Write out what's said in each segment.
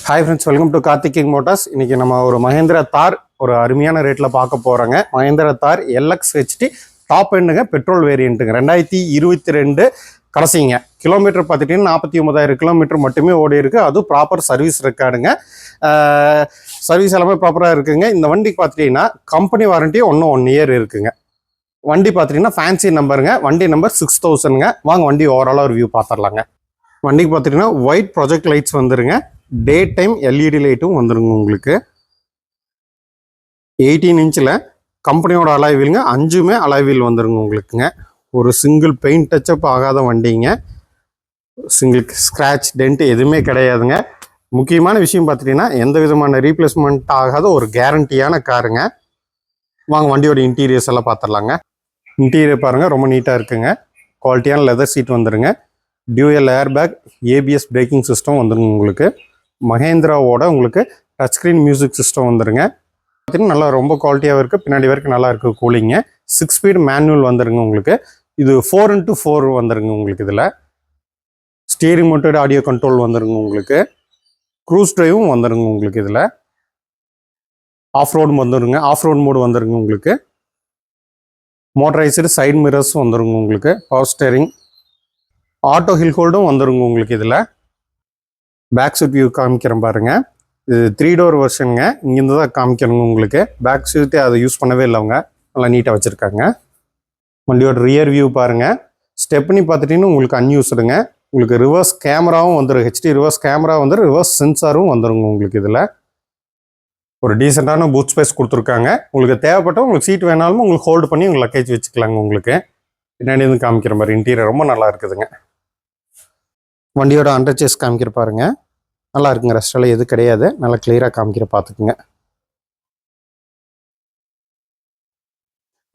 Hi friends, welcome to Karthik king Motors. இன்றைக்கி நம்ம ஒரு மஹேந்திரா தார் ஒரு அருமையான ரேட்டில் பார்க்க போகிறோங்க. Mahindra Thar LXHT top எண்டுங்க, petrol வேரியண்ட்டுங்க. 2022 கடைசிங்க. Kilometre பார்த்துட்டிங்கன்னா 49,000 கிலோமீட்டர் மட்டுமே ஓடி இருக்குது. அதுவும் ப்ராப்பர் சர்வீஸ் ரெக்கார்டுங்க. சர்வீஸ் எல்லாமே ப்ராப்பராக இருக்குங்க. இந்த வண்டிக்கு பார்த்துட்டிங்கன்னா கம்பெனி வாரண்ட்டி இன்னும் 1 இயர் இருக்குங்க. வண்டி பார்த்துட்டிங்கன்னா ஃபேன்சி நம்பருங்க. வண்டி நம்பர் 6000ங்க. வாங்க வண்டி ஓவராலாக ஒரு வியூ பார்த்துடலாங்க. வண்டிக்கு பார்த்துட்டிங்கன்னா ஒயிட் ப்ரொஜெக்ட் லைட்ஸ் வந்துருங்க. டே டைம் LED லைட்டும் வந்துருங்க. உங்களுக்கு 18 இன்ச்சில் கம்பெனியோட அலாய் வீலுங்க. 5மே அலாய் வீல் வந்துருங்க உங்களுக்குங்க. ஒரு சிங்கிள் பெயிண்ட் டச்சப் ஆகாத வண்டிங்க. சிங்கிள் ஸ்க்ராட்ச் டென்ட் எதுவுமே கிடையாதுங்க. முக்கியமான விஷயம் பார்த்துட்டிங்கன்னா எந்த விதமான ரீப்ளேஸ்மெண்ட் ஆகாத ஒரு கேரண்டியான காருங்க. வாங்க வண்டியோட இன்டீரியர்ஸ் எல்லாம் பார்த்துடலாங்க. இன்டீரியர் பாருங்கள், ரொம்ப நீட்டாக இருக்குங்க. குவாலிட்டியான லெதர் சீட் வந்துருங்க. Dual airbag, ABS braking system வந்துருங்க உங்களுக்கு. மஹேந்திராவோட உங்களுக்கு டச் ஸ்க்ரீன் மியூசிக் சிஸ்டம் வந்துருங்க. பார்த்தீங்கன்னா நல்லா ரொம்ப குவாலிட்டியாக இருக்குது. பின்னாடி வரைக்கும் நல்லா இருக்குது கூலிங்க. 6 ஸ்பீட் மேனுவல் வந்துருங்க உங்களுக்கு. இது 4x4 வந்துருங்க உங்களுக்கு. இதில் ஸ்டீரிங் மவுண்டட் ஆடியோ கண்ட்ரோல் வந்துருங்க உங்களுக்கு. க்ரூஸ் டிரைவும் வந்துருங்க உங்களுக்கு. இதில் ஆஃப் ரோடு வந்துருங்க. ஆஃப் ரோடு மோடு வந்துருங்க உங்களுக்கு. மோட்டரைஸ்டு சைட் மிரர்ஸ் வந்துருங்க உங்களுக்கு. பவர் ஸ்டேரிங், ஆட்டோ ஹில் ஹோல்டும் வந்துருங்க உங்களுக்கு. இதில் பேக் சீட் வியூ காமிக்கிறேன் பாருங்க. இது 3 டோர் வெர்ஷனுங்க. இங்கேருந்து தான் காமிக்கணுங்க உங்களுக்கு. பேக் சீட்டு அதை யூஸ் பண்ணவே இல்லை அவங்க, நல்லா நீட்டாக வச்சுருக்காங்க. வண்டியோட ரியர் வியூ பாருங்கள். ஸ்டெப்னி பார்த்துட்டிங்கன்னா உங்களுக்கு அன்யூஸ்டுங்க. உங்களுக்கு ரிவர்ஸ் கேமராவும் வந்துடும். HD ரிவர்ஸ் கேமரா வந்துடும். ரிவர்ஸ் சென்சாரும் வந்துருங்க உங்களுக்கு. இதில் ஒரு டீசெண்டான பூட் ஸ்பேஸ் கொடுத்துருக்காங்க. உங்களுக்கு தேவைப்பட்ட உங்களுக்கு சீட் வேணாலும் உங்களுக்கு ஹோல்டு பண்ணி உங்களுக்கு லக்கேஜ் வச்சுக்கலாங்க உங்களுக்கு. பின்னாடி இருந்து காமிக்கிற மாதிரி இன்டீரியர் ரொம்ப நல்லா இருக்குதுங்க. வண்டியோட அண்டர் சேஸ் காமிக்கிற பாருங்க, நல்லா இருக்குங்க. ரெஸ்டெல்லாம் எது கிடையாது, நல்லா கிளியராக காமிக்கிற பார்த்துக்குங்க.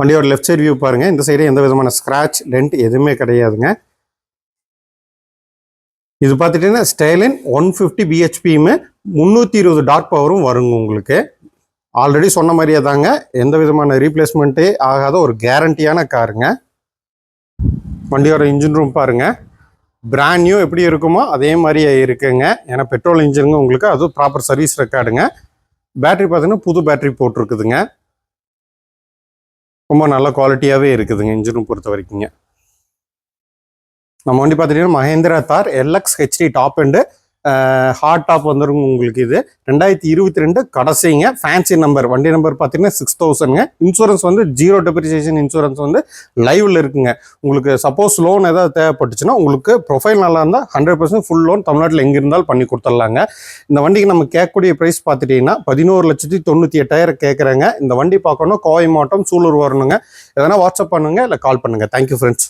வண்டியோட லெஃப்ட் சைடு வியூ பாருங்க. இந்த சைடு எந்த விதமான ஸ்க்ராட்ச் டென்ட் எதுவுமே கிடையாதுங்க. இது பார்த்துட்டீங்கன்னா ஸ்டைலின் 150 BHPயும் 320 டார்க் பவரும் வருங்க உங்களுக்கு. ஆல்ரெடி சொன்ன மாதிரியே தாங்க, எந்த விதமான ரீப்ளேஸ்மெண்ட்டே ஆகாத ஒரு கேரண்டியான காருங்க. வண்டியோட இன்ஜின் ரூம் பாருங்க, பிராண்ட் நியூ எப்படி இருக்குமோ அதே மாதிரியே இருக்குங்க. ஏன்னா பெட்ரோல் இன்ஜினுங்க உங்களுக்கு, அதுவும் ப்ராப்பர் சர்வீஸ் ரெக்கார்டுங்க. பேட்டரி பார்த்தீங்கன்னா புது பேட்டரி போட்டிருக்குதுங்க. ரொம்ப நல்ல குவாலிட்டியாகவே இருக்குதுங்க இன்ஜினும் பொறுத்த வரைக்குங்க. நம்ம வண்டி பார்த்துட்டிங்கன்னா Mahindra Thar LXHT top end hard top வந்துருங்க உங்களுக்கு. இது 2022 கடைசிங்க. Fancy number. வண்டி நம்பர் பார்த்தீங்கன்னா 6000ங்க. இன்சூரன்ஸ் வந்து 0 டெப்ரிசியேஷன் இன்சூரன்ஸ் வந்து லைவில் இருக்குங்க. உங்களுக்கு சப்போஸ் லோன் ஏதாவது தேவைப்பட்டுச்சுன்னா உங்களுக்கு ப்ரொஃபைல் நல்லா இருந்தால் 100% ஃபுல் லோன் தமிழ்நாட்டில் எங்கே இருந்தாலும் பண்ணி கொடுத்துடலாங்க. இந்த வண்டிக்கு நம்ம கேட்கக்கூடிய ப்ரைஸ் பார்த்துட்டிங்கன்னா 11,98,000 கேட்குறாங்க. இந்த வண்டி பார்க்கணும் கோவை மாவட்டம் சூலூர் வரணுங்க. எதனா வாட்ஸ்அப் பண்ணுங்கள் இல்லை கால் பண்ணுங்கள். Thank you friends.